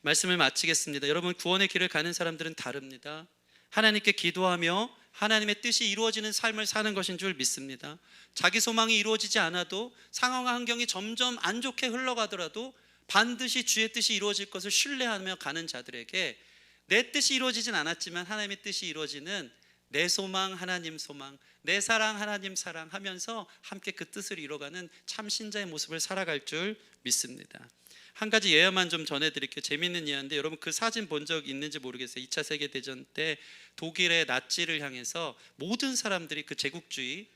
말씀을 마치겠습니다. 여러분, 구원의 길을 가는 사람들은 다릅니다. 하나님께 기도하며 하나님의 뜻이 이루어지는 삶을 사는 것인 줄 믿습니다. 자기 소망이 이루어지지 않아도 상황 환경이 점점 안 좋게 흘러가더라도 반드시 주의 뜻이 이루어질 것을 신뢰하며 가는 자들에게 내 뜻이 이루어지진 않았지만 하나님의 뜻이 이루어지는 내 소망 하나님 소망, 내 사랑 하나님 사랑 하면서 함께 그 뜻을 이뤄가는 참 신자의 모습을 살아갈 줄 믿습니다. 한 가지 예화만 좀 전해드릴게요. 재미있는 예화인데 여러분 그 사진 본 적 있는지 모르겠어요. 2차 세계대전 때 독일의 나치를 향해서 모든 사람들이 그 제국주의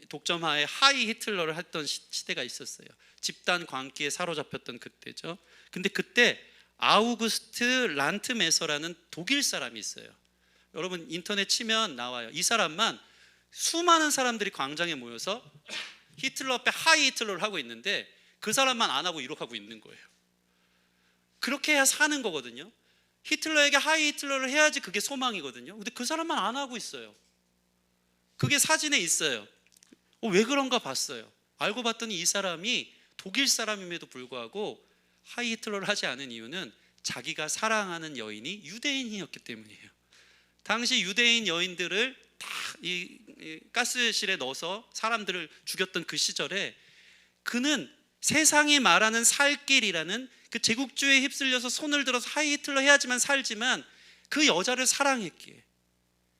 독점하에 하이 히틀러를 했던 시대가 있었어요. 집단 광기에 사로잡혔던 그때죠. 근데 그때 아우구스트 란트메서라는 독일 사람이 있어요. 여러분 인터넷 치면 나와요. 이 사람만 수많은 사람들이 광장에 모여서 히틀러 앞에 하이 히틀러를 하고 있는데 그 사람만 안 하고 이렇게 하고 있는 거예요. 그렇게 해야 사는 거거든요. 히틀러에게 하이 히틀러를 해야지 그게 소망이거든요. 근데 그 사람만 안 하고 있어요. 그게 사진에 있어요. 왜 그런가 봤어요. 알고 봤더니 이 사람이 독일 사람임에도 불구하고 하이 히틀러를 하지 않은 이유는 자기가 사랑하는 여인이 유대인이었기 때문이에요. 당시 유대인 여인들을 다 이 가스실에 넣어서 사람들을 죽였던 그 시절에 그는 세상이 말하는 살 길이라는 그 제국주의에 휩쓸려서 손을 들어서 하이 히틀러 해야지만 살지만 그 여자를 사랑했기에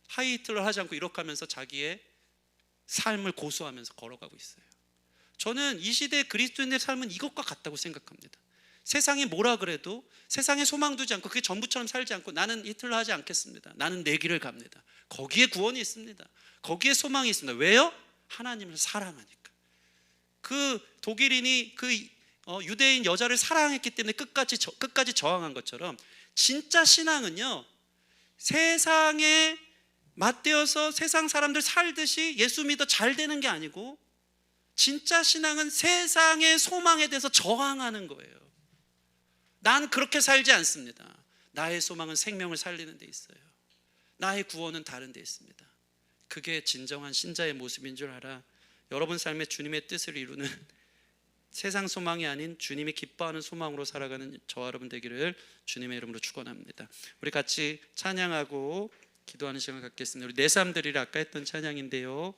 하이 히틀러 하지 않고 이렇게 하면서 자기의 삶을 고수하면서 걸어가고 있어요. 저는 이 시대의 그리스도인의 삶은 이것과 같다고 생각합니다. 세상이 뭐라 그래도 세상에 소망 두지 않고 그게 전부처럼 살지 않고 나는 히틀러 하지 않겠습니다. 나는 내 길을 갑니다. 거기에 구원이 있습니다. 거기에 소망이 있습니다. 왜요? 하나님을 사랑하니까. 그 독일인이 그 유대인 여자를 사랑했기 때문에 끝까지 저항한 것처럼 진짜 신앙은요, 세상에 맞대어서 세상 사람들 살듯이 예수 믿어 잘 되는 게 아니고 진짜 신앙은 세상의 소망에 대해서 저항하는 거예요. 난 그렇게 살지 않습니다. 나의 소망은 생명을 살리는 데 있어요. 나의 구원은 다른 데 있습니다. 그게 진정한 신자의 모습인 줄 알아. 여러분 삶에 주님의 뜻을 이루는 세상 소망이 아닌 주님이 기뻐하는 소망으로 살아가는 저와 여러분 되기를 주님의 이름으로 축원합니다. 우리 같이 찬양하고 기도하는 시간을 갖겠습니다. 우리 내 삶들이라 아까 했던 찬양인데요,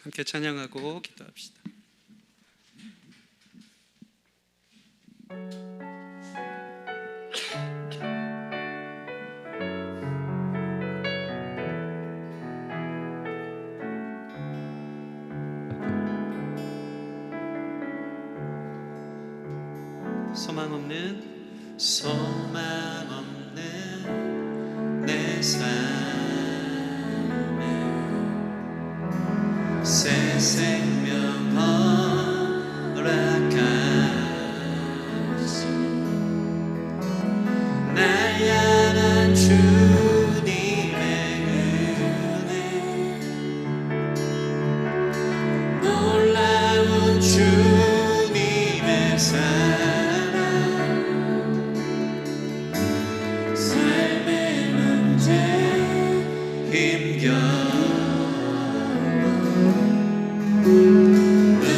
함께 찬양하고 기도합시다. 소망 없는 내 삶에 새 생명 허락하시 날 향한 주님의 은혜 놀라운 주님의 사랑 삶의 문제 힘겨워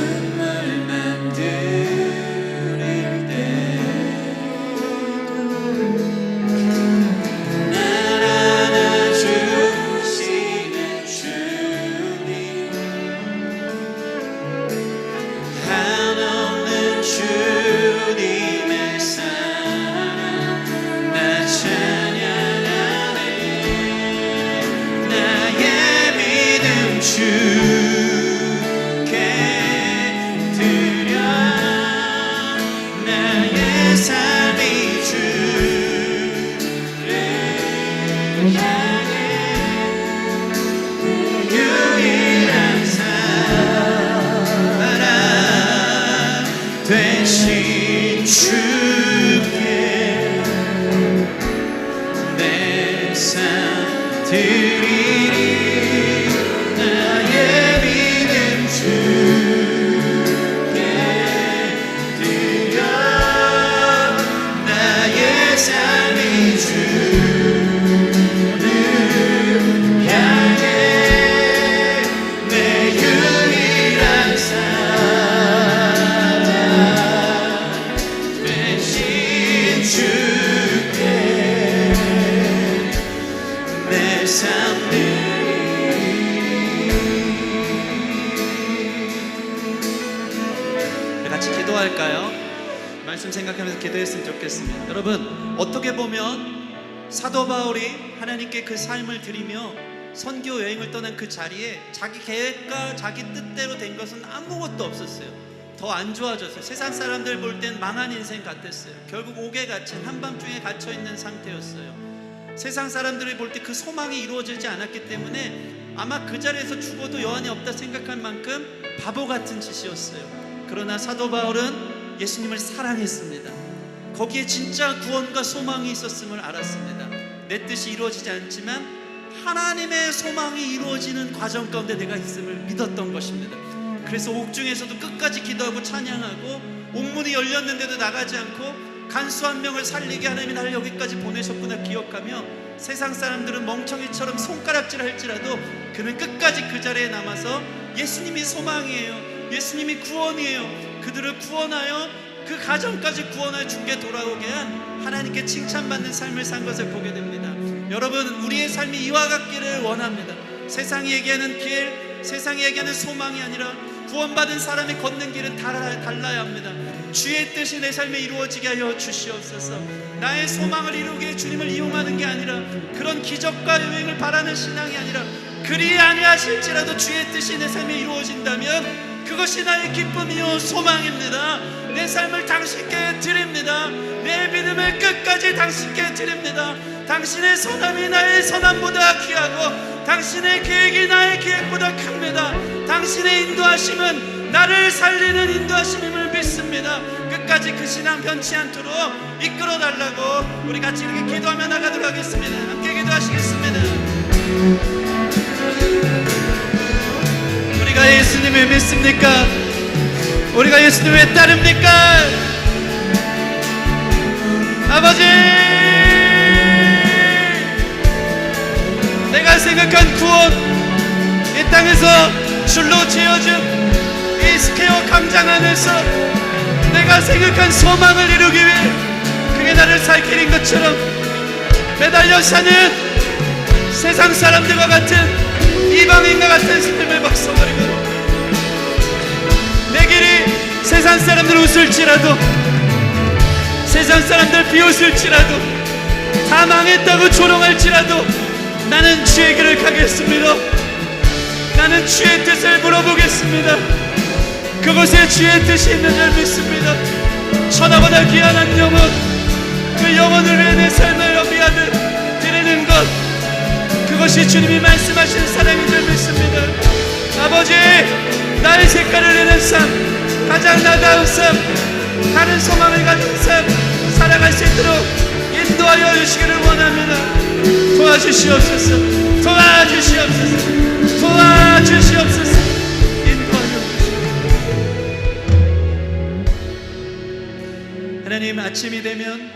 눈물만 들일 때도 날 안아주시는 주님 한없는 주님의 사랑 나 찬양하네 나의 믿음 주께 드려 나의 삶이 주를 향해 유일한 사랑 되신 주께 내 삶 드리리 나의 믿음 주께 드려 나의 삶이 주를 향해 말씀 생각하면서 기도했으면 좋겠습니다. 여러분, 어떻게 보면 사도 바울이 하나님께 그 삶을 드리며 선교 여행을 떠난 그 자리에 자기 계획과 자기 뜻대로 된 것은 아무것도 없었어요. 더 안 좋아졌어요. 세상 사람들 볼 땐 망한 인생 같았어요. 결국 옥에 갇힌 한밤중에 갇혀있는 상태였어요. 세상 사람들이 볼 때 그 소망이 이루어지지 않았기 때문에 아마 그 자리에서 죽어도 여한이 없다 생각할 만큼 바보 같은 짓이었어요. 그러나 사도 바울은 예수님을 사랑했습니다. 거기에 진짜 구원과 소망이 있었음을 알았습니다. 내 뜻이 이루어지지 않지만 하나님의 소망이 이루어지는 과정 가운데 내가 있음을 믿었던 것입니다. 그래서 옥중에서도 끝까지 기도하고 찬양하고 옥문이 열렸는데도 나가지 않고 간수 한 명을 살리게 하나님이 나를 여기까지 보내셨구나 기억하며 세상 사람들은 멍청이처럼 손가락질 할지라도 그는 끝까지 그 자리에 남아서 예수님이 소망이에요, 예수님이 구원이에요, 그들을 구원하여 그 가정까지 구원하여 주께 돌아오게 한 하나님께 칭찬받는 삶을 산 것을 보게 됩니다. 여러분, 우리의 삶이 이와 같기를 원합니다. 세상이 얘기하는 길, 세상이 얘기하는 소망이 아니라 구원받은 사람이 걷는 길은 달라야 합니다. 주의 뜻이 내 삶에 이루어지게 하여 주시옵소서. 나의 소망을 이루기에 주님을 이용하는 게 아니라 그런 기적과 여행을 바라는 신앙이 아니라 그리 아니하실지라도 주의 뜻이 내 삶에 이루어진다면 그것이 나의 기쁨이요 소망입니다. 내 삶을 당신께 드립니다. 내 믿음을 끝까지 당신께 드립니다. 당신의 선함이 나의 선함보다 귀하고 당신의 계획이 나의 계획보다 큽니다. 당신의 인도하심은 나를 살리는 인도하심임을 믿습니다. 끝까지 그 신앙 변치 않도록 이끌어달라고 우리 같이 이렇게 기도하며 나가도록 하겠습니다. 함께 기도하시겠습니다. 우리가 예수님을 믿습니까? 우리가 예수님을 왜 따릅니까? 아버지, 내가 생각한 구원, 이 땅에서 줄로 지어준 이 스퀘어 광장 안에서 내가 생각한 소망을 이루기 위해 그게 나를 살길인 것처럼 매달려 사는 세상 사람들과 같은 이방인과 같은 삶을 벗어버리고 내 길이 세상 사람들 웃을지라도 세상 사람들 비웃을지라도 다 망했다고 조롱할지라도 나는 주의 길을 가겠습니다. 나는 주의 뜻을 물어보겠습니다. 그곳에 주의 뜻이 있는 줄 믿습니다. 천하보다 귀한 한 영혼, 그 영혼을 위해 내 삶을 어미하듯 드리는 것, 그것이 주님이 말씀하신 사랑인 줄 믿습니다. 아버지, 나의 색깔을 내는 삶, 가장 나다운 삶, 다른 소망을 가진 삶 살아갈 수 있도록 인도하여 주시기를 원합니다. 도와주시옵소서. 도와주시옵소서. 도와주시옵소서. 인도하여 주시옵소서. 하나님, 아침이 되면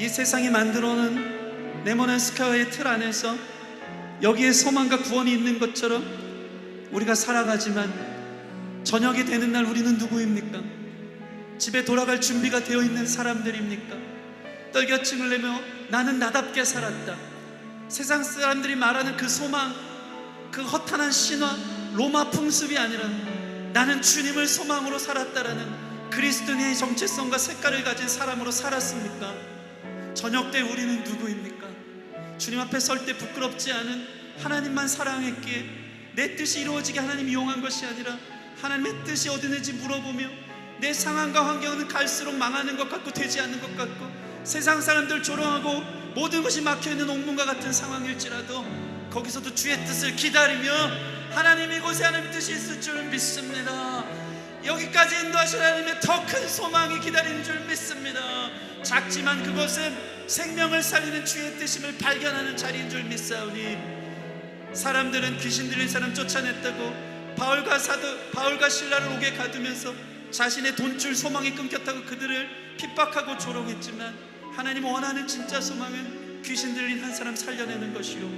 이 세상이 만들어놓은 네모난 스퀘어의 틀 안에서 여기에 소망과 구원이 있는 것처럼 우리가 살아가지만 저녁이 되는 날 우리는 누구입니까? 집에 돌아갈 준비가 되어 있는 사람들입니까? 떨겨층을 내며 나는 나답게 살았다. 세상 사람들이 말하는 그 소망, 그 허탄한 신화, 로마 풍습이 아니라 나는 주님을 소망으로 살았다라는 그리스도인의 정체성과 색깔을 가진 사람으로 살았습니까? 저녁 때 우리는 누구입니까? 주님 앞에 설 때 부끄럽지 않은 하나님만 사랑했기에 내 뜻이 이루어지게 하나님 이용한 것이 아니라 하나님의 뜻이 어디 있는지 물어보며 내 상황과 환경은 갈수록 망하는 것 같고 되지 않는 것 같고 세상 사람들 조롱하고 모든 것이 막혀있는 옥문과 같은 상황일지라도 거기서도 주의 뜻을 기다리며 하나님 이곳에 하나님의 뜻이 있을 줄 믿습니다. 여기까지 인도하신 하나님의 더 큰 소망이 기다리는 줄 믿습니다. 작지만 그것은 생명을 살리는 주의 뜻임을 발견하는 자리인 줄 믿사오니 사람들은 귀신 들린 사람 쫓아냈다고 바울과 실라를 옥에 가두면서 자신의 돈줄 소망이 끊겼다고 그들을 핍박하고 조롱했지만 하나님 원하는 진짜 소망은 귀신 들린 한 사람 살려내는 것이요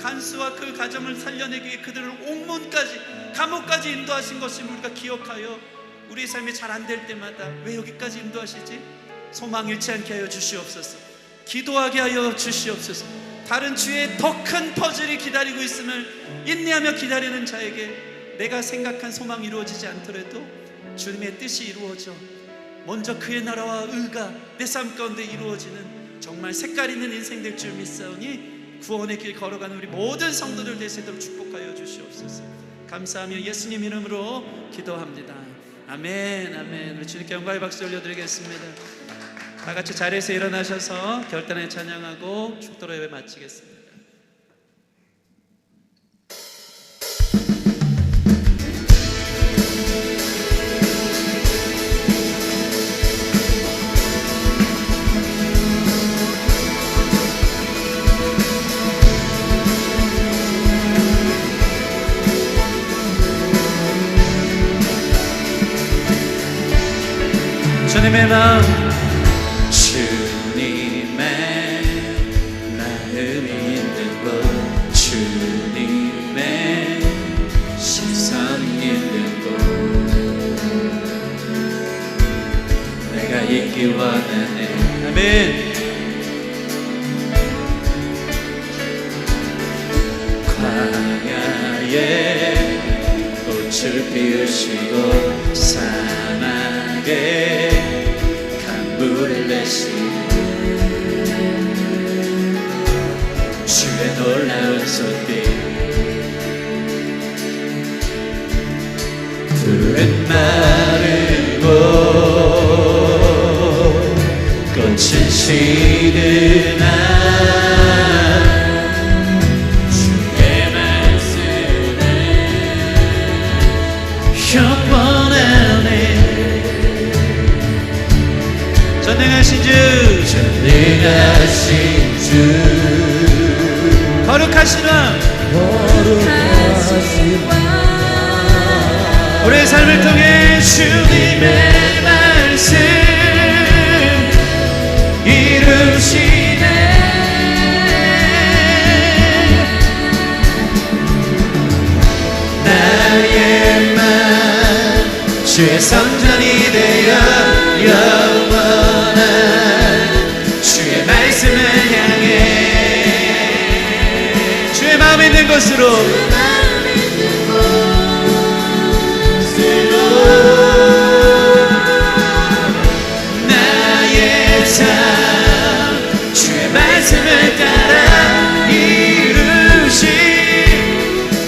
간수와 그 가정을 살려내기 위해 그들을 옥문까지 감옥까지 인도하신 것임을 우리가 기억하여 우리의 삶이 잘 안 될 때마다 왜 여기까지 인도하시지? 소망 잃지 않게 하여 주시옵소서. 기도하게 하여 주시옵소서. 다른 주의 더 큰 퍼즐이 기다리고 있음을 인내하며 기다리는 자에게 내가 생각한 소망이 이루어지지 않더라도 주님의 뜻이 이루어져 먼저 그의 나라와 의가 내 삶 가운데 이루어지는 정말 색깔 있는 인생 될 줄 믿사오니 구원의 길 걸어가는 우리 모든 성도들 되시도록 축복하여 주시옵소서. 감사하며 예수님 이름으로 기도합니다. 아멘, 아멘. 우리 주님께 영광의 박수 올려드리겠습니다. 다 같이 자리에서 일어나셔서 결단에 찬양하고 축도로 예배 마치겠습니다. 주님의 마음, 주님의 마음이 있는 곳, 주님의 시선이 있는 곳, 내가 있기 원하네. 아멘. 광야에 꽃을 피우시고 사막에 물을 내시고 주의 놀라운 손길 푸른 마르고 꽃은 시드나 주의 말씀에 영원하네. 전능하신 주, 전능하신 주, 거룩하신 왕, 우리의 삶을 통해 주님의 말씀 이루시네. 나의 맘 주의 성전이 되어 영원한 주의 말씀을 향해 주의 마음 있는 곳으로 나의 삶 주의 말씀을 따라 이루신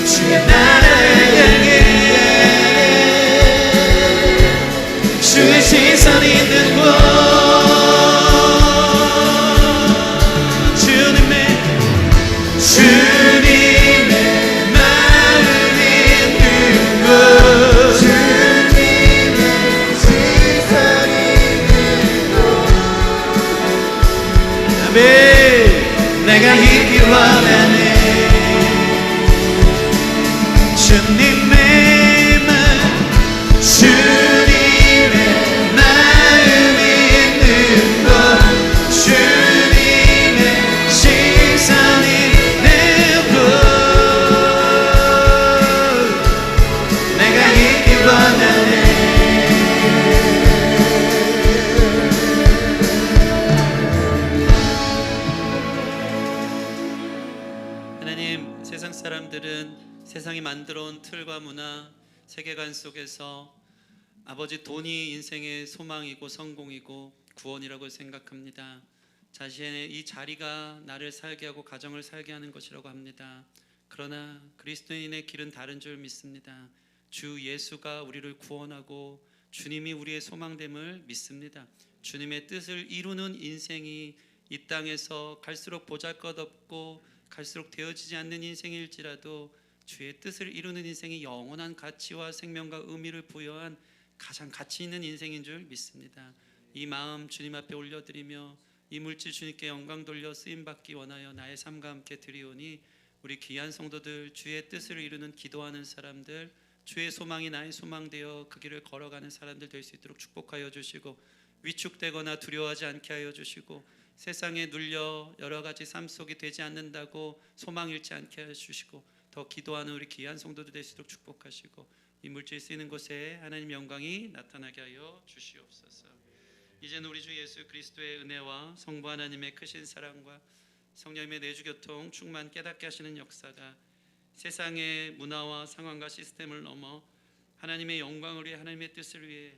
주의 나라를 향해 주의 시선이 있는 곳 주님의 마음 있는 곳 주님의 시선이 있는 곳 아멘. 내가 있기 원하네. 주님의 마음 주님의 마음 있는 곳 주님의 시선이 있는 곳 내가 있기 원하네. 하나님, 세상 사람들은 세상이 만들어온 틀과 문화, 세계관 속에서 아버지 돈이 인생의 소망이고 성공이고 구원이라고 생각합니다. 자신의 이 자리가 나를 살게 하고 가정을 살게 하는 것이라고 합니다. 그러나 그리스도인의 길은 다른 줄 믿습니다. 주 예수가 우리를 구원하고 주님이 우리의 소망됨을 믿습니다. 주님의 뜻을 이루는 인생이 이 땅에서 갈수록 보잘것없고 갈수록 되어지지 않는 인생일지라도 주의 뜻을 이루는 인생이 영원한 가치와 생명과 의미를 부여한 가장 가치 있는 인생인 줄 믿습니다. 이 마음 주님 앞에 올려드리며 이 물질 주님께 영광 돌려 쓰임받기 원하여 나의 삶과 함께 드리오니 우리 귀한 성도들 주의 뜻을 이루는 기도하는 사람들 주의 소망이 나의 소망 되어 그 길을 걸어가는 사람들 될 수 있도록 축복하여 주시고 위축되거나 두려워하지 않게 하여 주시고 세상에 눌려 여러 가지 삶 속이 되지 않는다고 소망 잃지 않게 하여 주시고 더 기도하는 우리 귀한 성도들 될 수 있도록 축복하시고 이 물질 쓰이는 곳에 하나님 영광이 나타나게 하여 주시옵소서. 이제는 우리 주 예수 그리스도의 은혜와 성부 하나님의 크신 사랑과 성령님의 내주교통 충만 깨닫게 하시는 역사가 세상의 문화와 상황과 시스템을 넘어 하나님의 영광을 위해 하나님의 뜻을 위해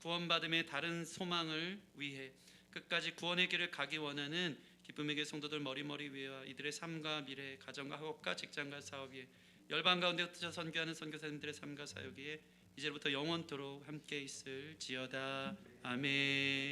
구원받음의 다른 소망을 위해 끝까지 구원의 길을 가기 원하는 기쁨의 교회 성도들 머리머리 위에와 이들의 삶과 미래, 가정과 학업과 직장과 사업 위에 열방 가운데 흩어져 선교하는 선교사님들의 삶과 사역 위에 이제부터 영원토록 함께 있을지어다. 아멘.